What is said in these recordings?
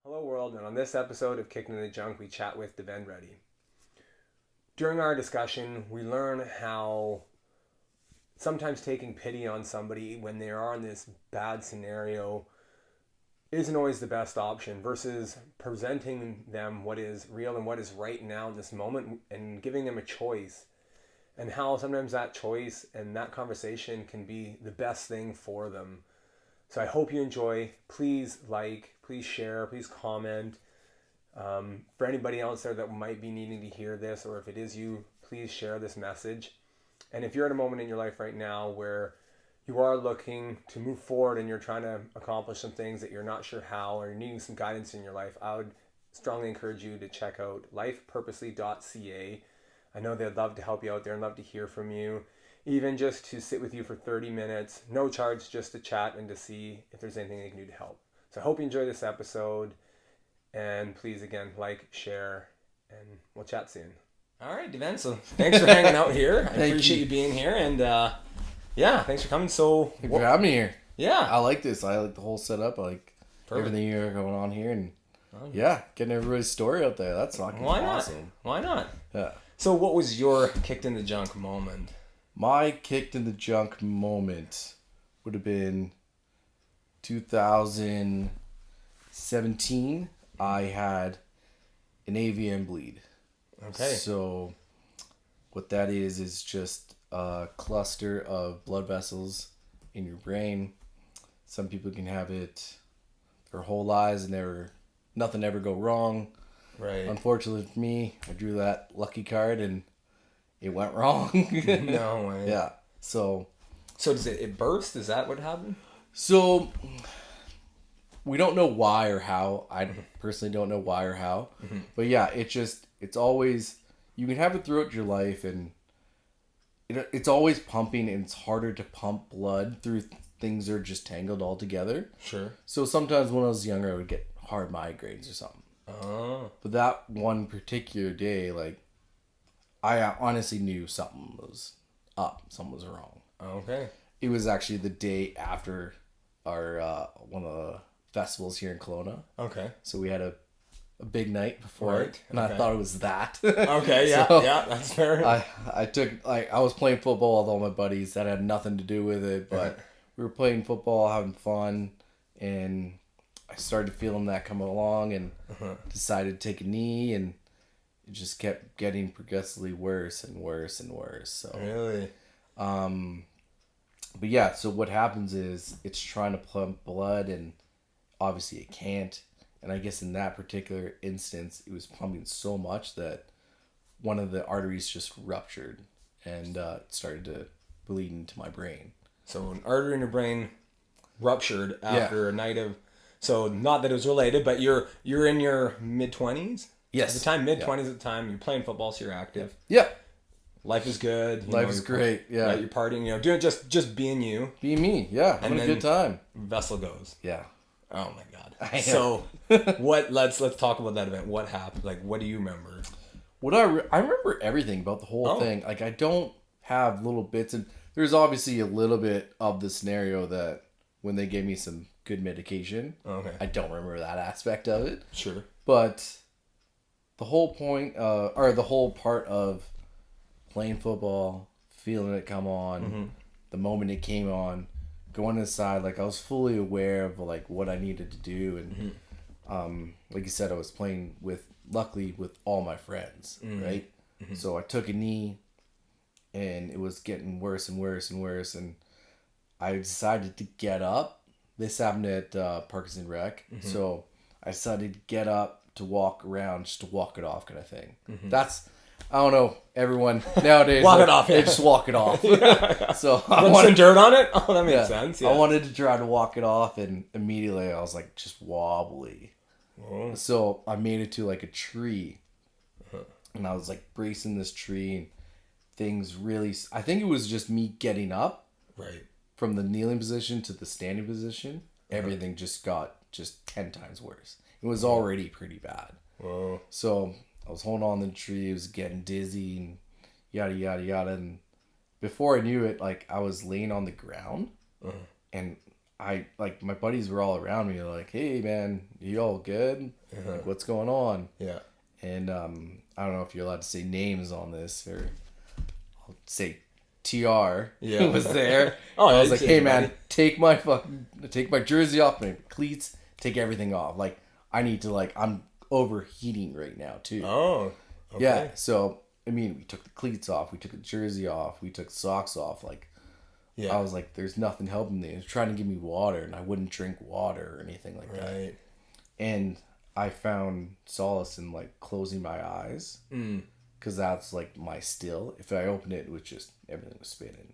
Hello world, and on this episode of Kicking in the Junk, we chat with Davend. During our discussion, we learn how sometimes taking pity on somebody when they are in this bad scenario isn't always the best option versus presenting them what is real and what is right now in this moment and giving them a choice, and how sometimes that choice and that conversation can be the best thing for them. So I hope you enjoy. Please like, please share, please comment. For anybody else there that might be needing to hear this, or if it is you, please share this message. And if you're at a moment in your life right now where you are looking to move forward and you're trying to accomplish some things that you're not sure how, or you're needing some guidance in your life, I would strongly encourage you to check out lifepurposely.ca. I know they'd love to help you out there and love to hear from you. Even just to sit with you for 30 minutes, no charge, just to chat and to see if there's anything they can do to help. So I hope you enjoy this episode, and please, again, like, share, and we'll chat soon. All right, Davend, so thanks for hanging out here. I appreciate you being here, and thanks for coming. So Thanks for having me here. Yeah. I like this. I like the whole setup. I like everything you got going on here, and getting everybody's story out there. That's fucking awesome. Why not? Yeah. So what was your kicked in the junk moment? My kicked in the junk moment would have been 2017. I had an AVM bleed. Okay. So what that is just a cluster of blood vessels in your brain. Some people can have it their whole lives and nothing ever go wrong. Right. Unfortunately for me, I drew that lucky card and it went wrong. No way. Yeah. So does it burst? Is that what happened? So we don't know why or how. I personally don't know why or how. Mm-hmm. But yeah, it's always, you can have it throughout your life, and it's always pumping, and it's harder to pump blood through things that are just tangled all together. Sure. So sometimes when I was younger, I would get hard migraines or something. Oh. But that one particular day, like, I honestly knew something was up. Something was wrong. Okay. It was actually the day after our one of the festivals here in Kelowna. Okay. So we had a big night before it, and I thought it was that. Okay, yeah, So yeah, that's fair. I was playing football with all my buddies. That had nothing to do with it, but we were playing football, having fun, and I started feeling that come along, and decided to take a knee, and it just kept getting progressively worse and worse and worse. So really, but yeah. So what happens is it's trying to pump blood, and obviously it can't. And I guess in that particular instance, it was pumping so much that one of the arteries just ruptured and it started to bleed into my brain. So an artery in your brain ruptured after a night of. So not that it was related, but you're in your mid-20s? Yes. At the time, mid-20s at the time, you're playing football, so you're active. Yeah. Life is good. Life is great, yeah. Right, you're partying, doing just being you. Being me, yeah. Having a good time. Vessel goes. Yeah. Oh my God. So let's talk about that event. What happened? Like, what do you remember? I remember everything about the whole thing. Like, I don't have little bits, and there's obviously a little bit of the scenario that when they gave me some good medication, I don't remember that aspect of it. Sure. But the whole point, or the whole part of playing football, feeling it come on, the moment it came on, going inside, like, I was fully aware of, like, what I needed to do. And like you said, I was playing luckily with all my friends, right? So I took a knee, and it was getting worse and worse and worse, and I decided to get up. This happened at Parkinson Rec. So I decided to get up to walk around, just to walk it off, kind of thing. That's, I don't know, everyone nowadays walk it off. They just walk it off. So I wanted some dirt on it. Oh, that makes sense. Yeah. I wanted to try to walk it off, and immediately I was like just wobbly. Whoa. So I made it to like a tree, and I was like bracing this tree, and things really. I think it was just me getting up, right, from the kneeling position to the standing position. Everything just got 10 times worse. It was already pretty bad. Whoa. So I was holding on to the tree. I was getting dizzy and yada, yada, yada. And before I knew it, like, I was laying on the ground and my buddies were all around me like, hey man, you all good? Like, what's going on? Yeah. And I don't know if you're allowed to say names on this, or I'll say TR Yeah. was there. Oh, I was like, hey man, buddy. take my jersey off, my cleats, take everything off. Like, I need to, like, I'm overheating right now too. Oh. Okay. Yeah. So I mean, we took the cleats off, we took the jersey off, we took socks off. Like, Yeah. I was like, there's nothing helping me. He was trying to give me water, and I wouldn't drink water or anything like that. Right. And I found solace in, like, closing my eyes. Because that's, like, my still. If I opened it, it was just, everything was spinning.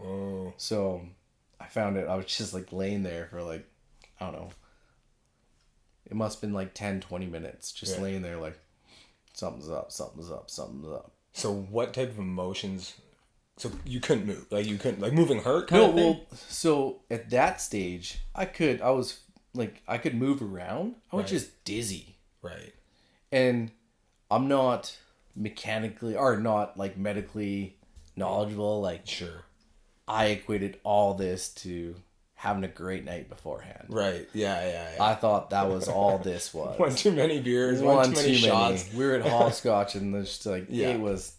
Oh. So I found it. I was just, like, laying there for, like, I don't know. It must have been, like, 10, 20 minutes. Just laying there, like, something's up, something's up, something's up. So what type of emotions... So you couldn't move? Like, you couldn't... Like, moving hurt kind of thing? Well, so at that stage, I could move around. I was just dizzy. Right. And I'm not mechanically, or not, like, medically knowledgeable. Like, Sure. I equated all this to having a great night beforehand. Right. Yeah. I thought that was all this was. One too many beers, one too many shots. We were at hopscotch, and there's like, it was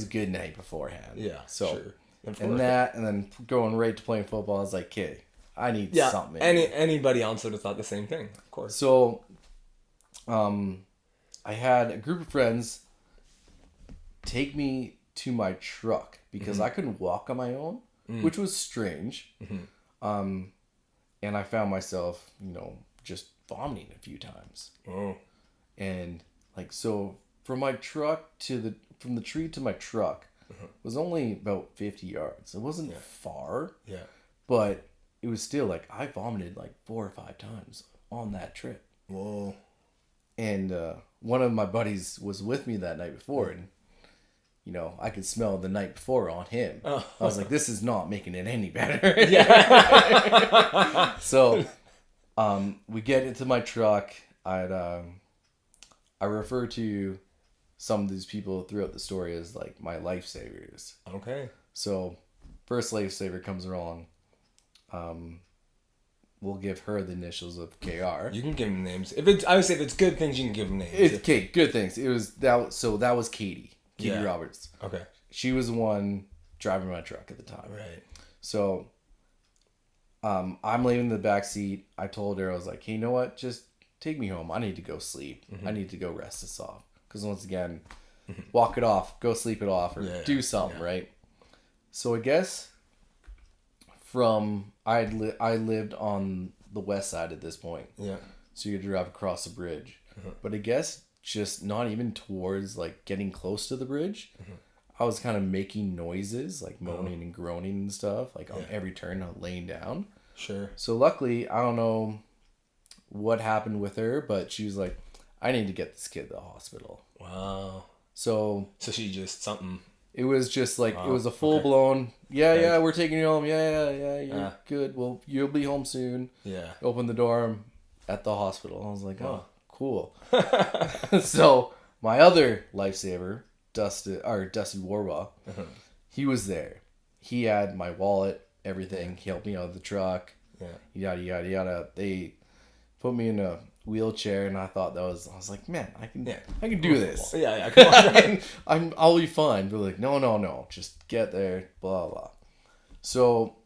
a good night beforehand. Yeah. So, sure. and then going right to playing football, I was like, okay, I need something. Anybody else would have thought the same thing, of course. So, I had a group of friends take me to my truck because I couldn't walk on my own, which was strange. And I found myself, just vomiting a few times. Oh. And, like, so from the tree to my truck was only about 50 yards. It wasn't far. Yeah. But it was still, like, I vomited like 4 or 5 times on that trip. Whoa. And one of my buddies was with me that night before, and I could smell the night before on him. Oh. I was like, this is not making it any better. Yeah. So we get into my truck. I refer to some of these people throughout the story as, like, my lifesavers. Okay. So first lifesaver comes along. We'll give her the initials of KR. You can give them names. I would say if it's good things, you can give them names. Okay, good things. That was Katie. Katie Roberts. Okay. She was the one driving my truck at the time. Right. So, I'm laying in the back seat. I told her, I was like, hey, you know what? Just take me home. I need to go sleep. I need to go rest this off. Because once again, walk it off, go sleep it off, or do something, right? So I guess I lived on the west side at this point. Yeah. So you drive across the bridge. But I guess just not even towards, like, getting close to the bridge. I was kind of making noises, like moaning and groaning and stuff, like on every turn, laying down. Sure. So luckily, I don't know what happened with her, but she was like, I need to get this kid to the hospital. Wow. So she just something. It was just like, it was a full blown, we're taking you home. Yeah, you're good. Well, you'll be home soon. Yeah. Open the door, I'm at the hospital. I was like, oh, cool. So my other lifesaver, Dusty Warwa, he was there. He had my wallet, everything. He helped me out of the truck. Yeah. Yada, yada, yada. They put me in a wheelchair, and I thought I was like, man, I can do this. Yeah, come on. I'll be fine. But like, no, just get there, blah, blah. So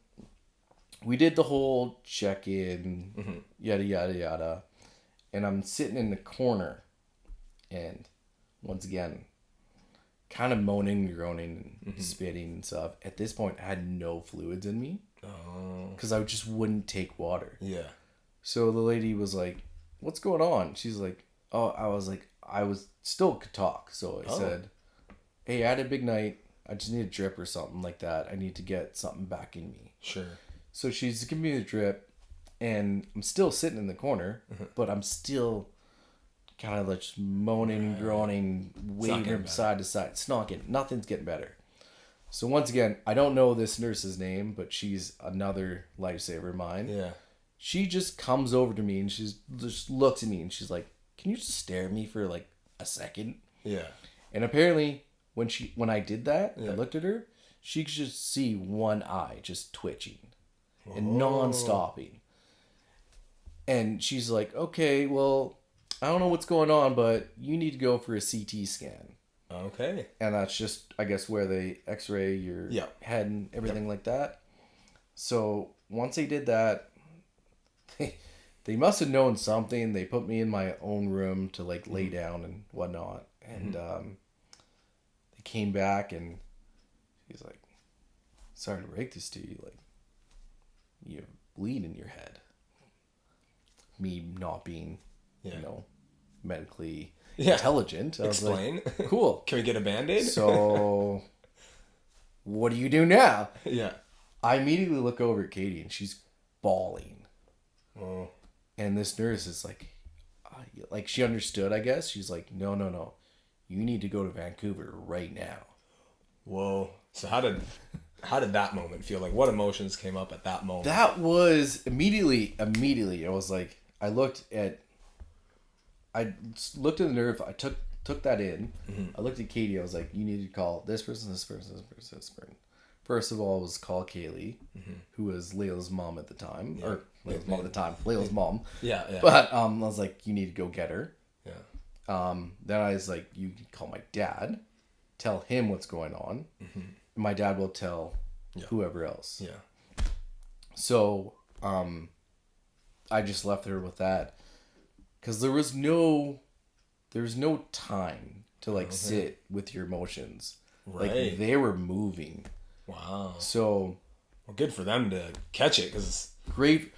we did the whole check-in, yada, yada, yada. And I'm sitting in the corner, and once again, kind of moaning, groaning, and spitting and stuff. At this point, I had no fluids in me. Oh. Because I just wouldn't take water. Yeah. So the lady was like, what's going on? She's like, oh, I still could talk. So I said, hey, I had a big night. I just need a drip or something like that. I need to get something back in me. Sure. So she's giving me the drip, and I'm still sitting in the corner, but I'm still kind of like moaning, groaning, waving from side to side. It's not getting, nothing's getting better. So once again, I don't know this nurse's name, but she's another lifesaver of mine. Yeah. She just comes over to me and she just looks at me and she's like, can you just stare at me for like a second? Yeah. And apparently when I did that, I looked at her, she could just see one eye just twitching. and non-stopping. And she's like, okay, well, I don't know what's going on, but you need to go for a CT scan. Okay. And that's just, I guess, where they x-ray your head and everything like that. So once they did that, they must have known something. They put me in my own room to like lay down and whatnot. And they came back and he's like, sorry to break this to you. Like, you have bleed in your head. Me not being, medically intelligent. I Explain. was like, cool. Can we get a Band-Aid? So, what do you do now? Yeah. I immediately look over at Katie and she's bawling. Oh. And this nurse is like she understood, I guess. She's like, no. You need to go to Vancouver right now. Whoa. So how did that moment feel? Like, what emotions came up at that moment? That was immediately, I was like, I looked at the nerve. I took that in. I looked at Katie. I was like, you need to call this person, this person, this person, this person. First of all, was call Kaylee, who was Layla's mom at the time. Yeah. Or Layla's mom at the time. Layla's mom. Yeah. But I was like, you need to go get her. Yeah. Then I was like, you can call my dad. Tell him what's going on. My dad will tell whoever else. Yeah. So, I just left her with that. Because there was no time to like sit with your emotions. Right. Like they were moving. Wow. So, well, good for them to catch it because great.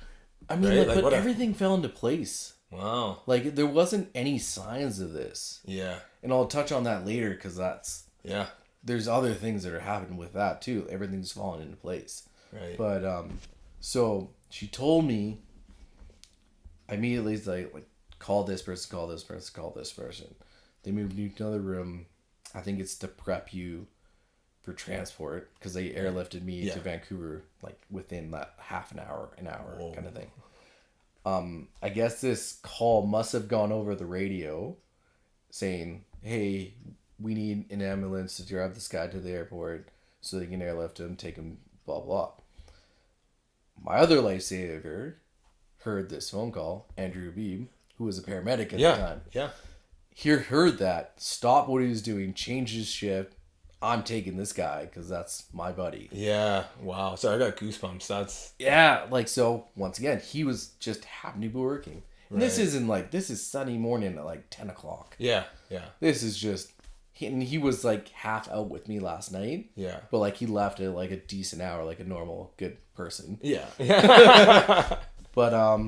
I mean, right? but everything fell into place. Wow. Like there wasn't any signs of this. Yeah. And I'll touch on that later because that's there's other things that are happening with that too. Everything's falling into place. Right. But so she told me. I immediately like call this person, call this person, call this person. They moved you to another room. I think it's to prep you for transport because they airlifted me to Vancouver like within that half an hour Whoa. Kind of thing. I guess this call must have gone over the radio saying, hey, we need an ambulance to drive this guy to the airport so they can airlift him, take him, blah, blah. My other lifesaver heard this phone call, Andrew Beebe, who was a paramedic at the time. Yeah. He heard that, stopped what he was doing, changed his shift. I'm taking this guy because that's my buddy. Yeah. Wow. So I got goosebumps. That's... Yeah. Like, so once again, he was just happened to be working. And this is sunny morning at like 10 o'clock. Yeah. Yeah. This is just, he was like half out with me last night. Yeah. But like he left at like a decent hour, like a normal good person. Yeah. But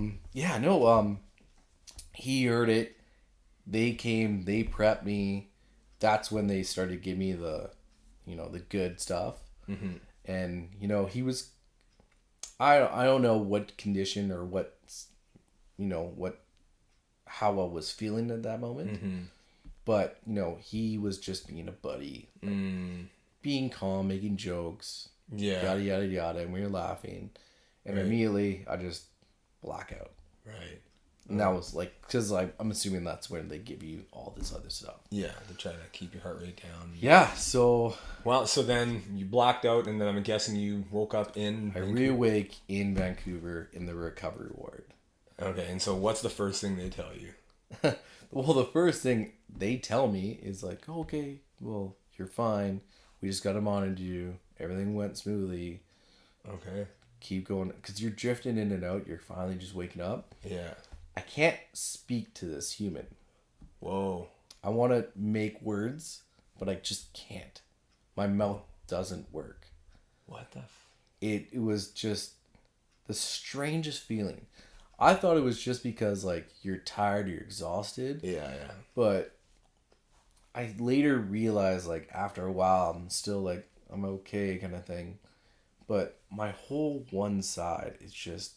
he heard it. They came, they prepped me. That's when they started giving me the good stuff. And he was, I don't know what condition or how I was feeling at that moment. But he was just being a buddy, being calm, making jokes, yada yada yada, and we were laughing, and immediately I just black out. Right. And that was like, because I'm assuming that's when they give you all this other stuff. Yeah, to try to keep your heart rate down. Yeah, so... Well, so then you blacked out, and then I'm guessing you woke up in... I reawake in Vancouver in the recovery ward. Okay, and so what's the first thing they tell you? Well, the first thing they tell me is like, okay, well, you're fine. We just got to monitor you. Everything went smoothly. Okay. Keep going. Because you're drifting in and out. You're finally just waking up. Yeah. I can't speak to this human. Whoa. I want to make words, but I just can't. My mouth doesn't work. What the... It was just the strangest feeling. I thought it was just because, like, you're tired, you're exhausted. Yeah. But I later realized, like, after a while, I'm still, like, I'm okay kind of thing. But my whole one side is just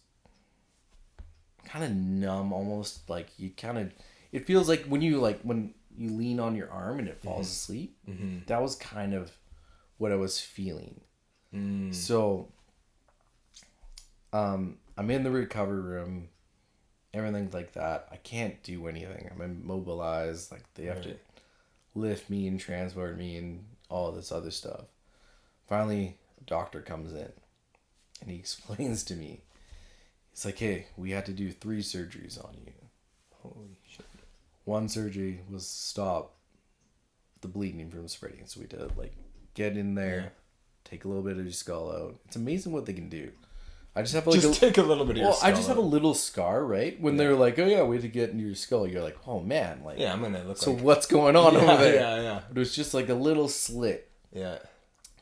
kind of numb, almost like you kind of... It feels like when you lean on your arm and it falls asleep. That was kind of what I was feeling. So, I'm in the recovery room, everything like that. I can't do anything. I'm immobilized. Like, they have to lift me and transport me and all this other stuff. Finally, a doctor comes in. And he explains to me, it's like, hey, we had to do 3 surgeries on you. Holy shit. One surgery was stop the bleeding from spreading. So we had to like get in there, take a little bit of your skull out. It's amazing what they can do. I just have like take a little bit of your skull I just have a little scar, right? When they're like, oh yeah, we had to get into your skull. You're like, oh man, like I'm gonna look. So what's going on over there? Yeah. But it was just like a little slit. Yeah.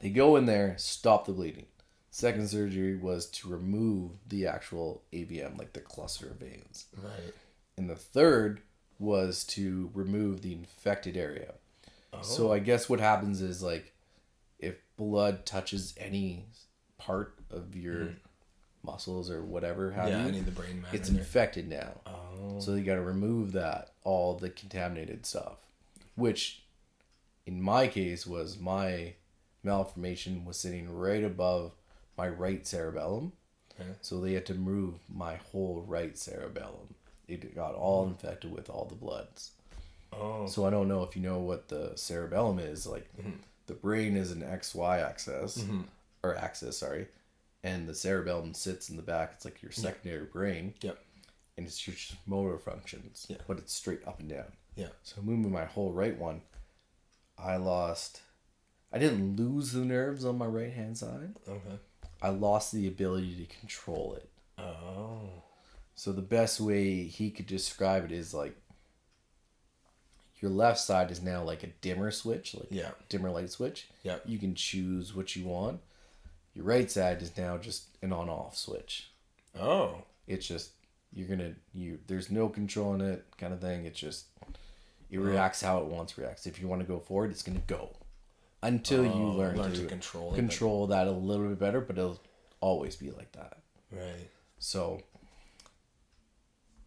They go in there, stop the bleeding. Second surgery was to remove the actual AVM, like the cluster of veins. Right. And the third was to remove the infected area. Oh. So I guess what happens is like if blood touches any part of your muscles or whatever any of the brain matter, it's infected now. Oh. So you got to remove that, all the contaminated stuff, which in my case was my malformation was sitting right above my right cerebellum. Okay. So they had to move my whole right cerebellum. It got all infected with all the bloods. Oh. So I don't know if you know what the cerebellum is. Like the brain is an XY axis or axis, sorry. And the cerebellum sits in the back. It's like your secondary brain. Yep. And it's your motor functions. Yeah. But it's straight up and down. Yeah. So moving my whole right one, I didn't lose the nerves on my right hand side. Okay. I lost the ability to control it. Oh. So the best way he could describe it is like your left side is now like a dimmer switch, like dimmer light switch. Yeah. You can choose what you want. Your right side is now just an on-off switch. Oh. It's just, there's no control in it kind of thing. It's just, it reacts how it wants to react. If you want to go forward, it's going to go. Until you learn to control that a little bit better, but it'll always be like that. Right. So,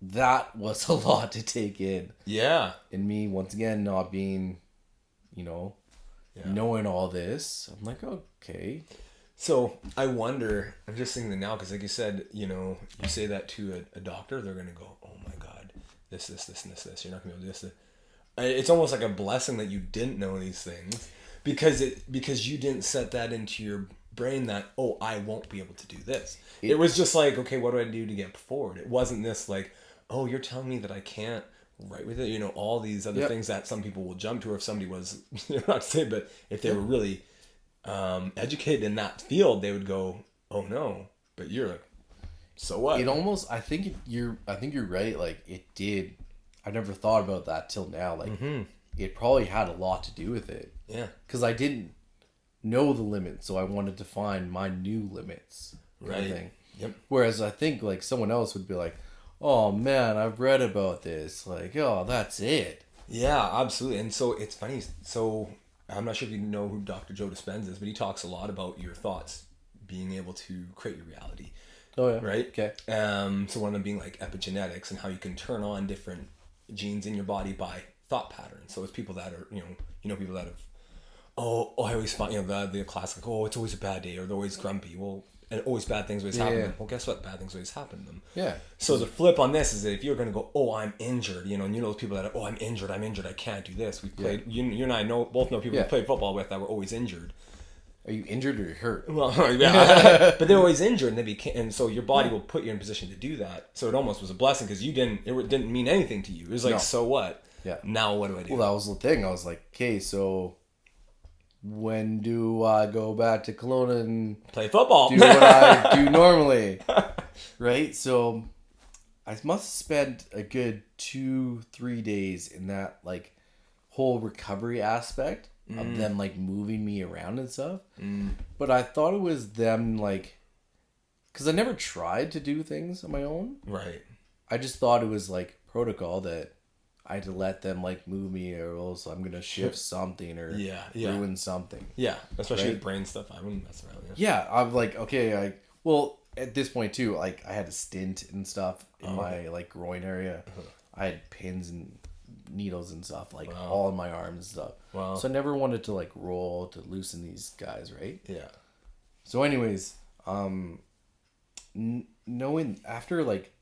that was a lot to take in. Yeah. And me, once again, not being, knowing all this, I'm like, okay. So I wonder, I'm just thinking now, because like you said, you say that to a doctor, they're going to go, oh my God, this, and this. You're not going to be able to do this. It's almost like a blessing that you didn't know these things because you didn't set that into your brain that, oh, I won't be able to do this. It was just like, okay, what do I do to get forward? It wasn't this like, oh, you're telling me that I can't write with it. All these other things that some people will jump to, or if somebody was, not to say, but if they were really educated in that field, they would go, oh no, but you're like, so what? It almost, I think you're right. Like it did. I never thought about that till now. Like it probably had a lot to do with it. Yeah. Cause I didn't know the limits. So I wanted to find my new limits. Right. Thing. Yep. Whereas I think like someone else would be like, oh man, I've read about this. Like, oh, that's it. Yeah, absolutely. And so it's funny. So I'm not sure if you know who Dr. Joe Dispenza is, but he talks a lot about your thoughts being able to create your reality. Oh yeah. Right? Okay. So one of them being like epigenetics and how you can turn on different genes in your body by thought patterns. So it's people that are, people that have, I always find, the classic, it's always a bad day, or they're always grumpy. Well, and always bad things always happen to them. Well, guess what? Bad things always happen to them. Yeah. So the flip on this is that if you're going to go, I'm injured, and those people that are, I'm injured, I can't do this. We've played, you and I both know people we played football with that were always injured. Are you injured or hurt? Well, yeah, but they're always injured, and so your body will put you in a position to do that. So it almost was a blessing because it didn't mean anything to you. It was like, so what? Yeah. Now what do I do? Well, that was the thing. I was like, okay, so when do I go back to Kelowna and play football? Do what I do normally, right? So I must have spent a good 2-3 days in that like whole recovery aspect of them like moving me around and stuff. But I thought it was them like, because I never tried to do things on my own. Right. I just thought it was like protocol that I had to let them like move me, or else I'm gonna shift something or ruin something. Yeah, especially with brain stuff. I wouldn't mess around. Yeah, I'm like, okay, well at this point too, like I had a stint and stuff in my like groin area. I had pins and needles and stuff like all in my arms and stuff. Wow. So I never wanted to like roll to loosen these guys, right? Yeah. So anyways, knowing after like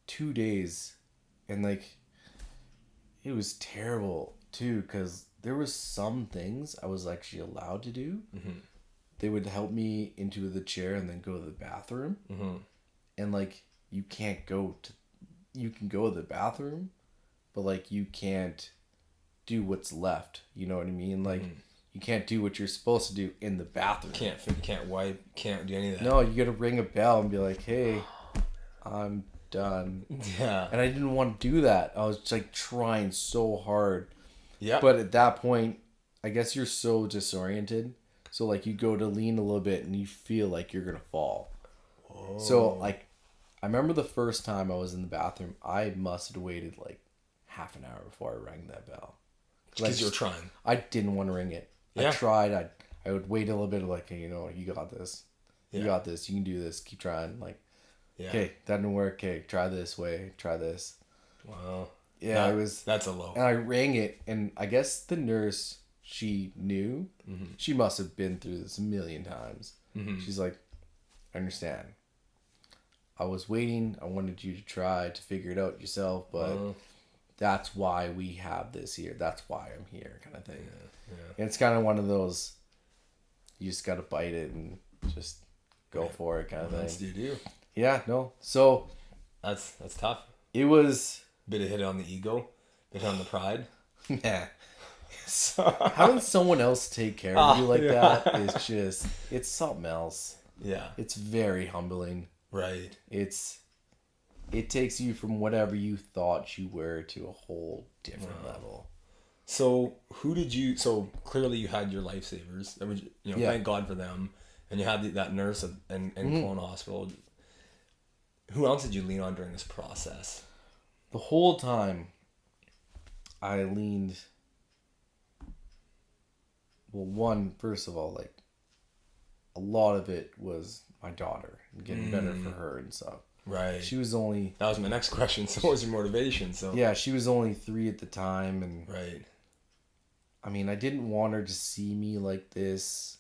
2 days, and like it was terrible too, because there was some things I was actually allowed to do they would help me into the chair and then go to the bathroom. Mm-hmm. And like, you can go to the bathroom, but like, you can't do what's left. You know what I mean? Like, you can't do what you're supposed to do in the bathroom. Can't wipe, can't do any of that. No, you gotta ring a bell and be like, hey, I'm done. Yeah. And I didn't want to do that. I was like trying so hard. Yeah. But at that point, I guess you're so disoriented. So like, you go to lean a little bit and you feel like you're gonna fall. Oh. So like, I remember the first time I was in the bathroom, I must have waited like half an hour before I rang that bell. Because you were trying. I didn't want to ring it. Yeah. I tried. I would wait a little bit, like, hey, you know, you got this. You got this. You can do this. Keep trying. Like, okay, that didn't work. Okay, try this way. Try this. Wow. Yeah, that's a low. And I rang it, and I guess the nurse, she knew. Mm-hmm. She must have been through this a million times. Mm-hmm. She's like, I understand. I was waiting. I wanted you to try to figure it out yourself, but that's why we have this here. That's why I'm here, kind of thing. Yeah. And it's kind of one of those, you just got to bite it and just go for it, kind of thing. That's what you do. Yeah, no. So that's tough. It was bit of hit on the ego, bit on the pride. Nah. Having someone else take care of you like that is just, it's something else. Yeah. It's very humbling. Right. It takes you from whatever you thought you were to a whole different level. So so clearly you had your lifesavers. I mean, thank God for them. And you had that nurse in Kelowna Hospital. Who else did you lean on during this process? The whole time I leaned, first of all, like, a lot of it was my daughter and getting better for her and stuff. Right. She was only... That was my next question. So what was your motivation? So yeah, she was only 3 at the time. And right. I mean, I didn't want her to see me like this.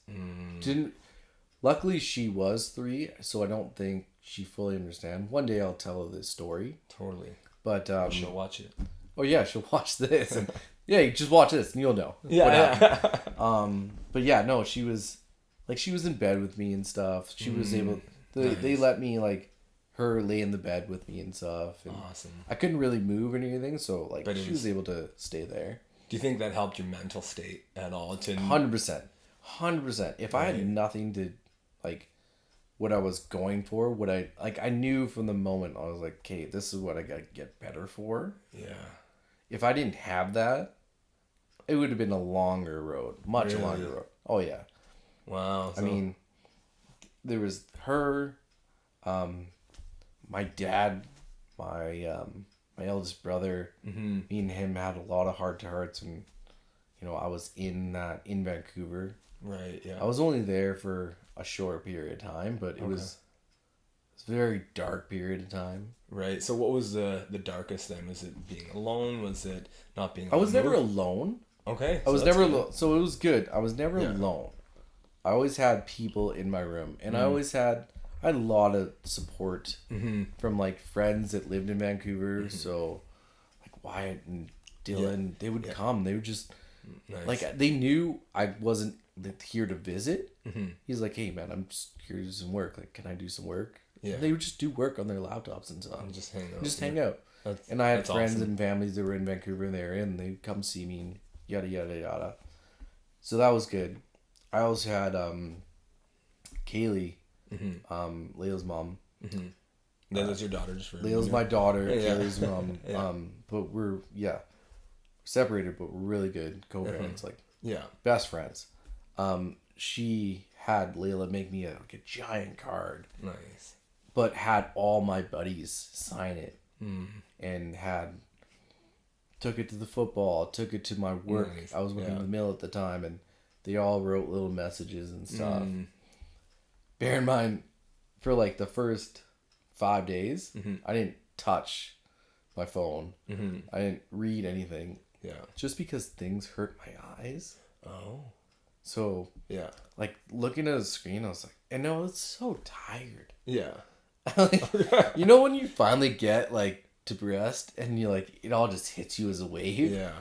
Luckily, she was 3, so I don't think she fully understands. One day I'll tell her this story. Totally. But she'll watch it. Oh yeah, she'll watch this. And yeah, you just watch this and you'll know. Yeah. But yeah, no, she was in bed with me and stuff. She was able. They let me her lay in the bed with me and stuff. And awesome. I couldn't really move or anything, so she was able to stay there. Do you think that helped your mental state at all? 100%. If I had nothing to, what I was going for, I knew from the moment I was like, okay, this is what I got to get better for. Yeah. If I didn't have that, it would have been a longer road, much longer road. Oh yeah. Wow. I mean, there was her, my dad, my eldest brother. Mm-hmm. Me and him had a lot of heart-to-hearts when, I was in Vancouver. Right. Yeah. I was only there for a short period of time, but it was a very dark period of time. Right. So what was the darkest then? Was it being alone? Was it not being? I was never alone. Okay. I was never alone. So it was good. I was never alone. I always had people in my room, and I had a lot of support from friends that lived in Vancouver. Mm-hmm. So Wyatt and Dylan, they would come. They would just they knew I wasn't here to visit. Mm-hmm. He's like, hey man, I'm just here to do some work. Can I do some work? Yeah. And they would just do work on their laptops and stuff. And just hang out. And I had friends and families that were in Vancouver and they were in. They'd come see me and yada yada yada. So that was good. I also had Kaylee, Leo's mom. Mm-hmm. That was your daughter, just for Leo's my daughter. Yeah. Kaylee's mom. Yeah. But we're separated, but we're really good co-parents. Best friends. She had Layla make me a giant card. Nice. But had all my buddies sign it, and took it to the football, took it to my work. Nice. I was working in the mill at the time, and they all wrote little messages and stuff. Bear in mind, for the first 5 days, I didn't touch my phone. I didn't read anything. Yeah. Just because things hurt my eyes. Oh. So, yeah. Looking at a screen, I was like, and I was so tired. Yeah. When you finally get, to rest, and you it all just hits you as a wave? Yeah.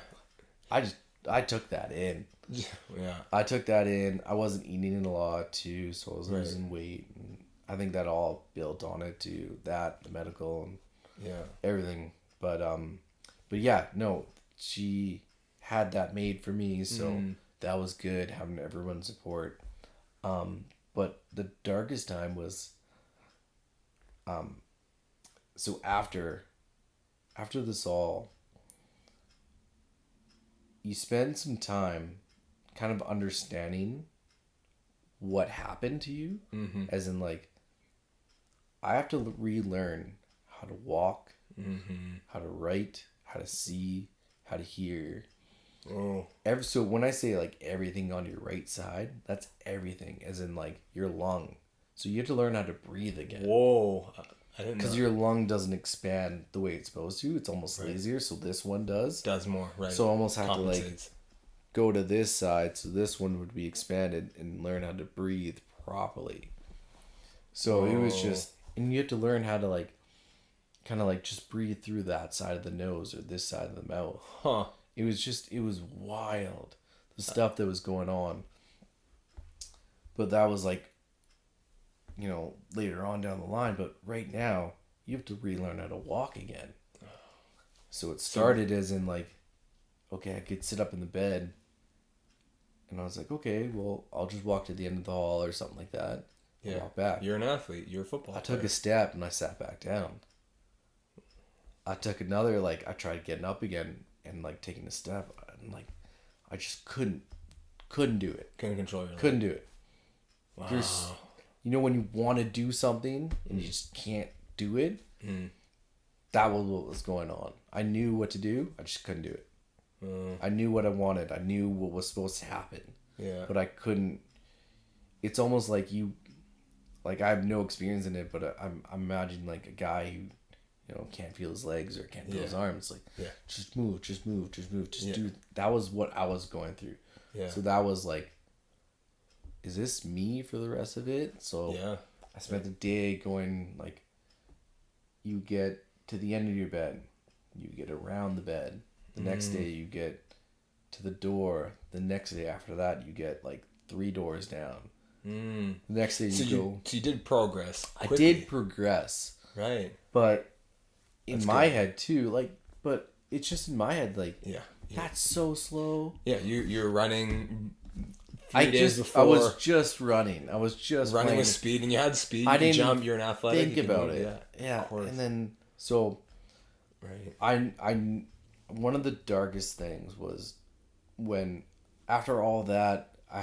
I took that in. Yeah. I took that in. I wasn't eating a lot too, so I was Right. losing weight. And I think that all built on it too. That, the medical, and Yeah. everything. But yeah, no, she had that made for me, so that was good having everyone's support. But the darkest time was, so after this all, you spend some time kind of understanding what happened to you, as in like, I have to relearn how to walk, how to write, how to see, how to hear. Oh. So when I say like everything on your right side, that's everything, as in like your lung. So you have to learn how to breathe again. Whoa. I didn't know. Because your lung doesn't expand the way it's supposed to. It's almost lazier, so this one does. Does more, right? So I almost have to like Compensates. go to this side, so this one would be expanded, and learn how to breathe properly. So it was just, and you have to learn how to like, kind of like just breathe through that side of the nose or this side of the mouth. Huh. It was wild, the stuff that was going on. But that was like, later on down the line. But right now, you have to relearn how to walk again. So it started as in like, okay, I could sit up in the bed. And I was like, okay, well, I'll just walk to the end of the hall or something like that. Yeah. Walk back. You're an athlete. You're a football I took player. a step and I sat back down. I took another, like, I tried getting up again and like taking a step, and like I just couldn't do it. Couldn't control your life. Couldn't do it. Wow. When you want to do something and you just can't do it. That was what was going on. I knew what to do, I just couldn't do it. I knew what I wanted. I knew what was supposed to happen. Yeah. But I couldn't. It's almost like I have no experience in it, but I'm imagining like a guy who, can't feel his legs or can't feel his arms. Like, just move, just do. That was what I was going through. Yeah. So that was like, is this me for the rest of it? So I spent the day going like, you get to the end of your bed, you get around the bed. The next day you get to the door. The next day after that you get like 3 doors down. The next day you go. So you did progress quickly. I did progress. Right. But in my head too, but it's just in my head, that's so slow. Yeah, you're running 3 days before. I was just running. I was just running playing. with speed, and you had speed. I You didn't jump. You're an athletic. think you can about move, it. Yeah. Of course. And then, so Right. I one of the darkest things was when, after all that, I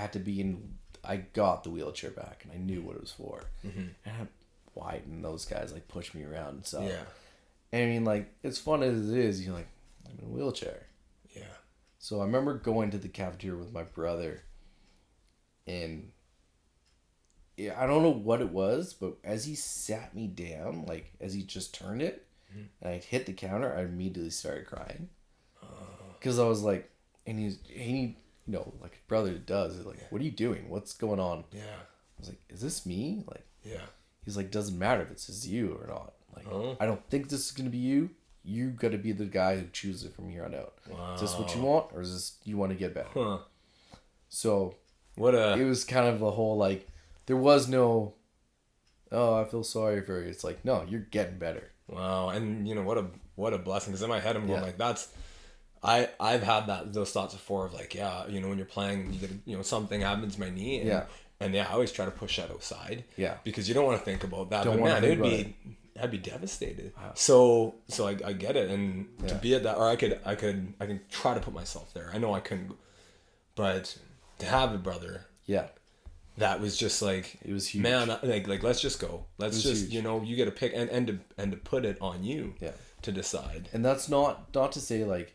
got the wheelchair back, and I knew what it was for. And White and those guys like pushed me around and stuff. Yeah. And I mean, like, as fun as it is, you're like, I'm in a wheelchair. Yeah. So I remember going to the cafeteria with my brother, and I don't know what it was, but as he sat me down, like as he just turned it, and I hit the counter, I immediately started crying. Because I was like, and he like a brother does, he's like, what are you doing? What's going on? Yeah. I was like, is this me? Like, Yeah. he's like, doesn't matter if it's just you or not. Like, I don't think this is going to be you. You got to be the guy who chooses it from here on out. Wow. Is this what you want, or is this you want to get better? Huh. So It it was kind of a whole, like, there was no, oh, I feel sorry for you. It's like, no, you're getting better. Wow. And what a blessing. Because in my head I'm going like, I've had those thoughts before of like, when you're playing, you get, something happens to my knee. And, and I always try to push that aside. Yeah. Because you don't want to think about that. But man, I'd be devastated. Wow. So I get it, and to be at that, or I can try to put myself there. I know I couldn't, but to have a brother, that was just like, it was huge. Man, like let's just go. Let's just huge. You get to pick and to put it on you. To decide. And that's not to say like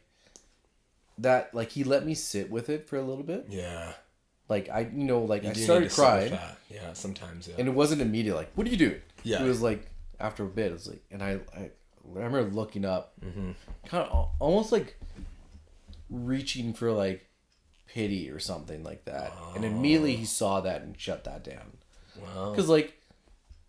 that. Like, he let me sit with it for a little bit. Yeah. Like, I started crying. Yeah, sometimes. Yeah. And it wasn't immediate. Like, what are you doing? Yeah. It was like, after a bit, it was like, and I remember looking up, kind of almost like reaching for like pity or something like that. Oh. And immediately he saw that and shut that down. Wow. Because like,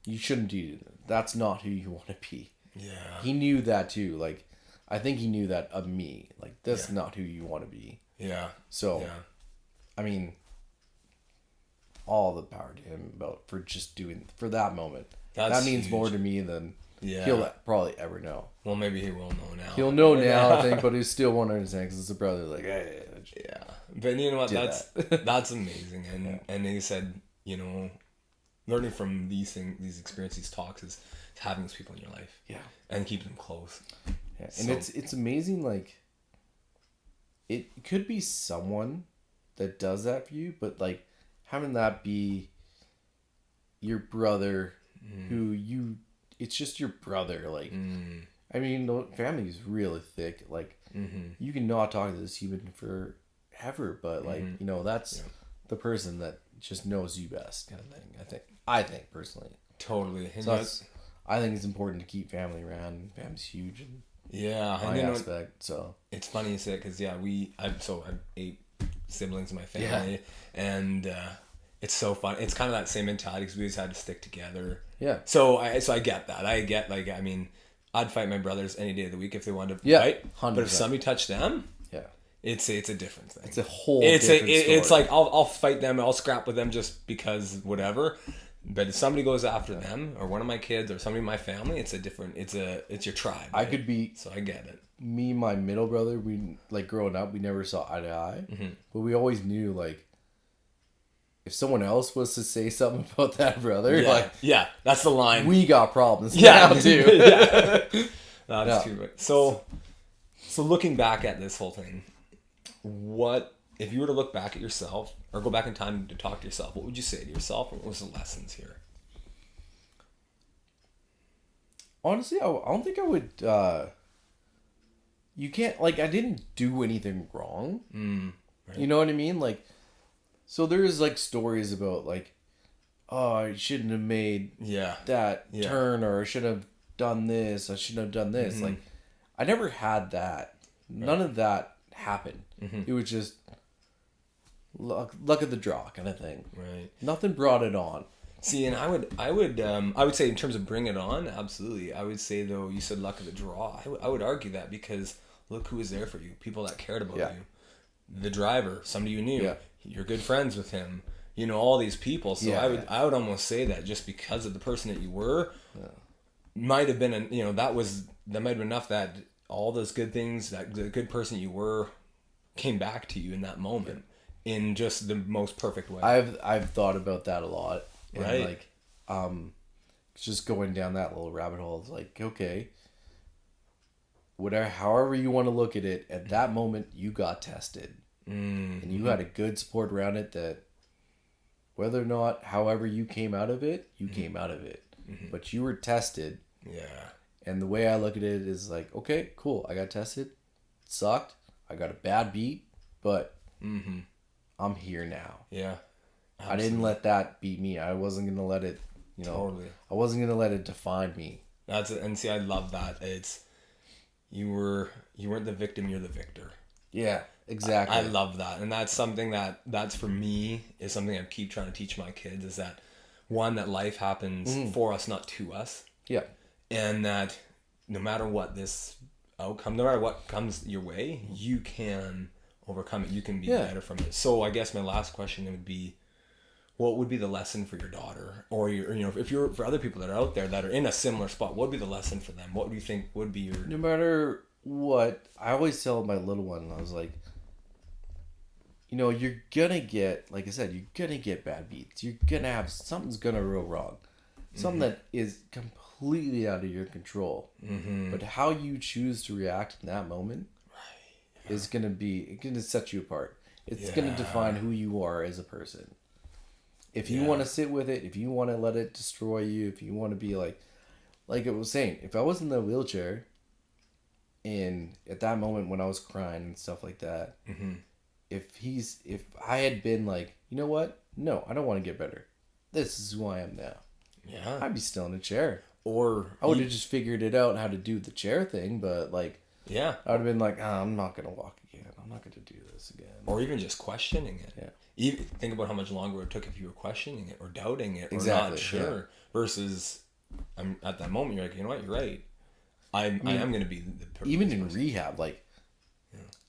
you shouldn't do that. That's not who you want to be. Yeah. He knew that too. Like, I think he knew that of me. Like, that's not who you want to be. Yeah. So, I mean, all the power to him for just doing for that moment. That means huge. More to me than he'll probably ever know. Well, maybe he will know now. He'll know now, I think, but he still won't understand because it's a brother. Like, hey, yeah. But you know what? That's amazing. And he said, you know, learning from these experiences, these talks, is having these people in your life. Yeah. And keeping them close. Yeah. And it's amazing. Like, it could be someone that does that for you, but like having that be your brother, who it's just your brother. Like, I mean, the family is really thick. Like, you can not talk to this human forever, but like, you know, that's the person that just knows you best, kind of thing. I think personally. Totally. So I think it's important to keep family around. Family's huge. And my aspect. So it's funny you say it because I have 8 siblings in my family, and it's so fun. It's kind of that same mentality because we always had to stick together. Yeah. So I get that. I get, like, I mean, I'd fight my brothers any day of the week if they wanted to fight. 100%. But if somebody touched them, it's a different thing. It's a whole different story. It's like I'll fight them. I'll scrap with them just because whatever. But if somebody goes after them or one of my kids or somebody in my family, it's your tribe. Right? So I get it. Me and my middle brother, we, like, growing up, we never saw eye to eye, but we always knew, like, if someone else was to say something about that brother, that's the line. We got problems now too. That's true. Right. So looking back at this whole thing, what if you were to look back at yourself or go back in time to talk to yourself? What would you say to yourself? What was the lessons here? Honestly, I don't think I would. You can't, like, I didn't do anything wrong. Right. You know what I mean? Like, so there's, like, stories about, like, oh, I shouldn't have made that turn, or I should have done this. I shouldn't have done this. Like, I never had that. Right. None of that happened. It was just luck of the draw kind of thing. Right. Nothing brought it on. See, and I would say in terms of bring it on, absolutely. I would say, though, you said luck of the draw. I would argue that because look who was there for you. People that cared about you. The driver, somebody you knew. Yeah. You're good friends with him. You know, all these people. So I would almost say that just because of the person that you were, might have been, that might have been enough that all those good things, that the good person you were, came back to you in that moment in just the most perfect way. I've thought about that a lot. And right. Like, just going down that little rabbit hole, it's like, okay, whatever, however you want to look at it, at that moment you got tested, and you had a good support around it, that whether or not, however you came out of it, you came out of it, but you were tested. Yeah. And the way I look at it is like, okay, cool, I got tested, it sucked, I got a bad beat, but I'm here now. Yeah. Absolutely. I didn't let that beat me. I wasn't going to let it, totally. I wasn't going to let it define me. And see, I love that. It's, you weren't the victim, you're the victor. Yeah, exactly. I love that. And that's something that's for me, is something I keep trying to teach my kids, is that, one, that life happens for us, not to us. Yeah. And that no matter what this outcome, no matter what comes your way, you can overcome it. You can be better from it. So I guess my last question would be, what would be the lesson for your daughter, or if you're, for other people that are out there that are in a similar spot, what would be the lesson for them? What do you think would be your... No matter what, I always tell my little one, I was like, you're gonna get, like I said, you're gonna get bad beats. You're gonna have, something's gonna go wrong. Something that is completely out of your control. But how you choose to react in that moment is gonna set you apart. It's gonna define who you are as a person. If you want to sit with it, if you want to let it destroy you, if you want to be like I was saying, if I was in the wheelchair, and at that moment when I was crying and stuff like that, if I had been like, you know what? No, I don't want to get better. This is who I am now. Yeah. I'd be still in a chair. Or I would have just figured it out how to do the chair thing, but like, I would have been like, I'm not going to walk again. I'm not going to do this again. Or even just questioning it. Yeah. Even think about how much longer it took if you were questioning it or doubting it or not sure. Versus, at that moment you're like, you know what, you're right. I am going to be the even in rehab, like,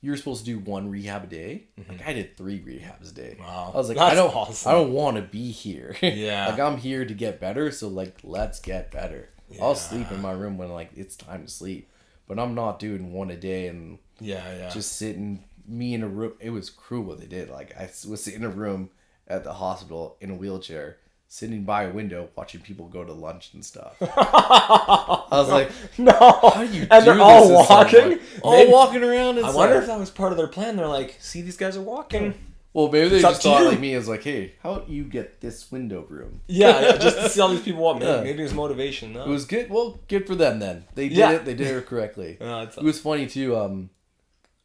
you were supposed to do 1 rehab a day. Like I did 3 rehabs a day. Wow. I was like, That's I don't awesome. want to be here. Yeah. Like I'm here to get better. So like, let's get better. Yeah. I'll sleep in my room when like it's time to sleep, but I'm not doing 1 a day and Yeah. just sitting me in a room. It was cruel what they did. Like I was in a room at the hospital in a wheelchair, sitting by a window watching people go to lunch and stuff. I was like, no. how do you and do they're all this to walking? someone? All walking around and I stuff. wonder if that was part of their plan. They're like, see, these guys are walking. Well, maybe they It's up just to thought you. like me as like, hey, how about you get this window room? Yeah, just to see all these people walk. Yeah. Maybe it was motivation. No? It was good. Well, good for them then. They did Yeah. it. They did it correctly. It's It was funny too.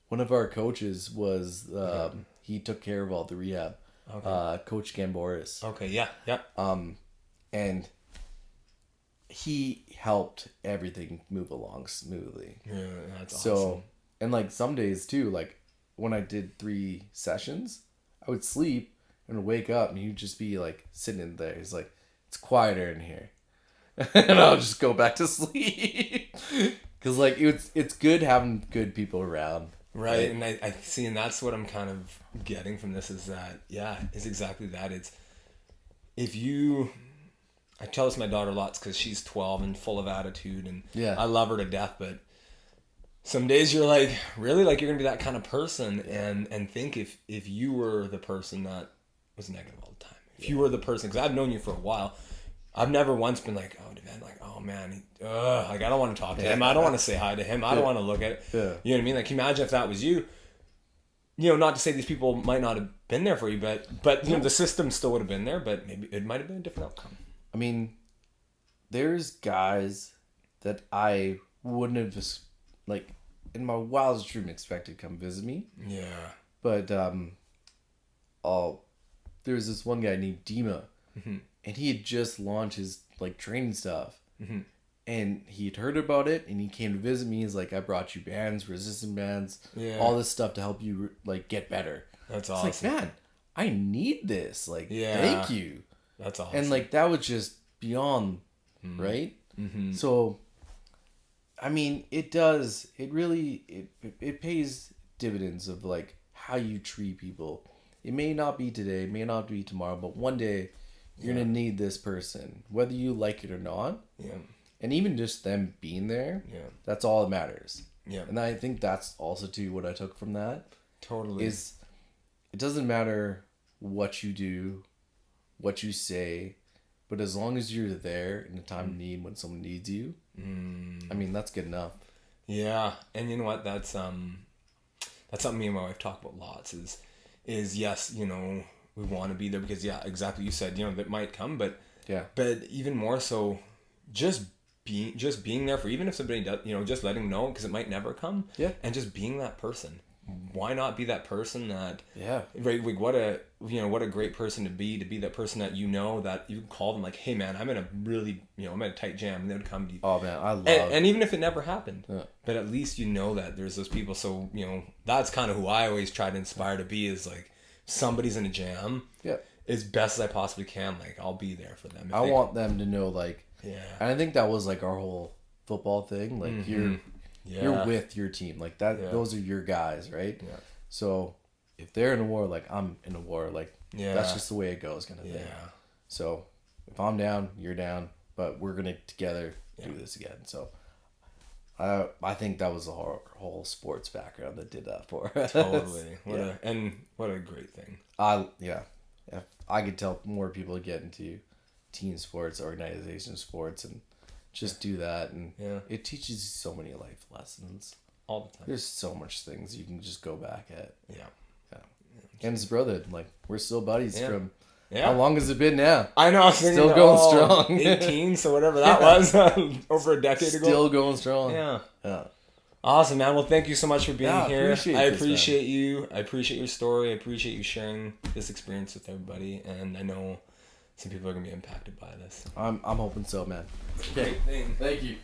One of our coaches was he took care of all the rehab. Okay. Coach Gamboris. Okay, yeah. And he helped everything move along smoothly. Yeah, that's So, awesome. and like some days too, like when I did 3 sessions, I would sleep and wake up and he'd just be like sitting in there. He's like, it's quieter in here. And I'll just go back to sleep. Cause like it's good having good people around. Right, and I see, and that's what I'm kind of getting from this is that, is exactly that. It's, if you, I tell this to my daughter lots because she's 12 and full of attitude, and I love her to death, but some days you're like, really? Like, you're going to be that kind of person, and think if you were the person that was negative all the time. If you were the person, because I've known you for a while, I've never once been like, oh, Davend, like, oh man, like I don't want to talk to him. I don't want to say hi to him. I don't want to look at it. Yeah. You know what I mean? Like, imagine if that was you. You know, not to say these people might not have been there for you, but you know, the system still would have been there, but maybe it might have been a different outcome. I mean, there's guys that I wouldn't have like in my wildest dream expected to come visit me. Yeah. But there's this one guy named Dima, and he had just launched his like training stuff, and he'd heard about it, and he came to visit me. He's like, I brought you bands, resistant bands, all this stuff to help you like get better. That's It's awesome. like, man, I need this. Like, thank you. That's awesome. And like that was just beyond, right? So, I mean, it does. It really it pays dividends of like how you treat people. It may not be today, it may not be tomorrow, but one day you're gonna need this person, whether you like it or not. Yeah. And even just them being there, that's all that matters. Yeah. And I think that's also too what I took from that. Totally. Is it doesn't matter what you do, what you say, but as long as you're there in a time of need when someone needs you, I mean that's good enough. Yeah, and you know what? That's something me and my wife talk about lots. Is yes, you know, we want to be there because exactly you said, you know, that might come, but even more so, just being there for, even if somebody does, you know, just letting them know because it might never come. Yeah, and just being that person. Why not be that person that? Yeah. Right. Like what a great person to be that person that you know that you can call them like, hey man, I'm in a really, you know, I'm in a tight jam, and they would come to you. Oh man, I love. And even if it never happened, but at least you know that there's those people. So you know that's kind of who I always try to inspire to be is like somebody's in a jam. Yeah. As best as I possibly can, like I'll be there for them. I want them to know like. Yeah. And I think that was like our whole football thing. Like you're with your team like that. Yeah. Those are your guys, right? Yeah. So if they're in a war, like I'm in a war, like that's just the way it goes, kind of thing. Yeah. So if I'm down, you're down, but we're gonna together do this again. So I think that was the whole sports background that did that for us. Totally. What a great thing. If I could tell more people to get into team sports, organization sports, and just do that, and it teaches you so many life lessons all the time. There's so much things you can just go back at. And his brother, like we're still buddies from. Yeah. How long has it been now? I know. Still going strong. 18, so whatever that was, over a decade ago. Still going strong. Yeah. Awesome, man. Well, thank you so much for being here. I appreciate you. I appreciate your story. I appreciate you sharing this experience with everybody, and I know some people are gonna be impacted by this. I'm hoping so, man. Great thing. Thank you.